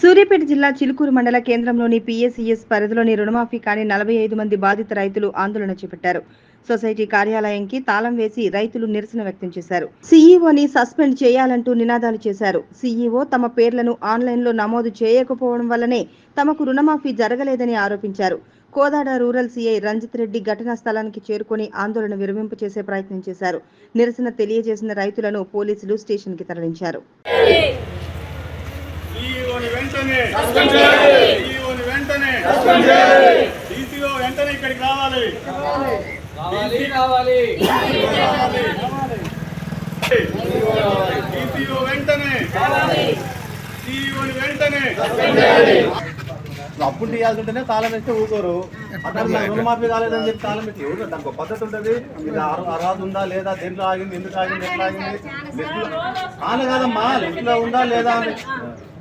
సూర్యాపేట జిల్లా చిలుకూరు మండల కేంద్రంలోని పిఎస్ఈఎస్ పరిధిలోని రుణమాఫీ కాని 45 మంది బాధిత రైతులు ఆందోళన చేపట్టారు. సొసైటీ కార్యాలయంకి తాళం వేసి రైతులు నిరసన వ్యక్తం చేశారు. సీఈఓని సస్పెండ్ చేయాలంటూ నినాదాలు చేశారు. సీఈఓ తమ పేర్లను ఆన్లైన్లో నమోదు చేయకపోవడం వల్లనే తమకు రుణమాఫీ జరగలేదని ఆరోపించారు. కోదాడ రూరల్ సీఐ రంజిత్ రెడ్డి ఘటనా స్థలానికి చేరుకొని ఆందోళన విరమింపు చేసే ప్రయత్నం చేశారు. నిరసన తెలియజేసిన రైతులను పోలీసులు స్టేషన్కి తరలించారు. ఇక్కడికి రావాలి. అప్పులు తీయాల్సి ఉంటేనే తాళం వేస్తే ఊకోరు. అక్కడ రుణమాఫీ కాలేదని చెప్పి తాళం వేస్తే ఎవరు దానికి పద్ధతి ఉంటుంది. ఇది అర్హత ఉందా లేదా, దేంట్లో ఆగింది, ఎందుకు ఆగింది, ఎట్లా ఆగింది, లిస్టులో కాదమ్మా, లిస్టులో ఉందా లేదా అని,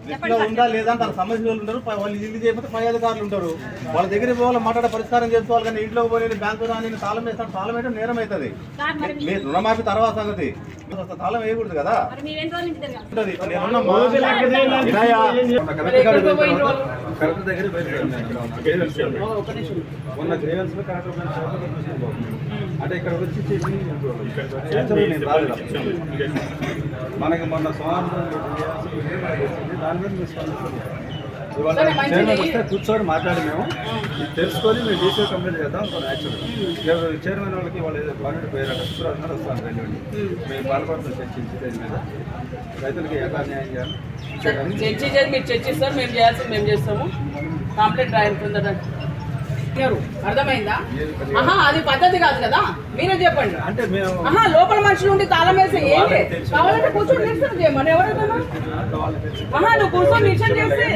లిస్టులో ఉందా లేదా అని తనకు సంబంధించిన వాళ్ళు ఉంటారు. వాళ్ళు ఇల్లు చేయకపోతే పై అధికారులు ఉంటారు. వాళ్ళ దగ్గర పోవాలి, మాట్లాడే పరిష్కారం చేసుకోవాలి. కానీ ఇంట్లో పోయి బ్యాంకు రాని తాళం వేస్తాను, తాళం వేయడం నేరం అవుతుంది. మీరు రుణమాఫీ తర్వాత సంగతి, తాళం వేయకూడదు కదా. మొన్న గ్రేవెన్స్ లో అంటే ఇక్కడ వచ్చి మనకి మొన్న సోమవారం దాని మీద ఇవాళ చైర్మన్ వస్తే కూర్చొని మాట్లాడి మేము తెలుసుకొని మేము డీసీ కంప్లైంట్ చేద్దాం. యాక్చువల్గా చైర్మన్ వాళ్ళకి వాళ్ళు పన్నెండు పోయారంట. శుక్రవారం నాడు వస్తాను రండి. మేము పాల్పడుతూ చర్చించి దాని మీద రైతులకి ఎలా న్యాయం చేయాలి చర్చించేది మీరు చర్చిస్తారు, మేము చేయాల్సింది మేము చేస్తాము. కంప్లైంట్ రాయకుండా అర్థమైందా? అది పద్ధతి కాదు కదా, మీరే చెప్పండి. అంటే లోపల మనుషులు ఉండి తాళం వేసి ఏంటి కావాలంటే కూర్చొని నిరసన చేయమని ఎవరైనా నువ్వు కూర్చొని నిరసన చేస్తే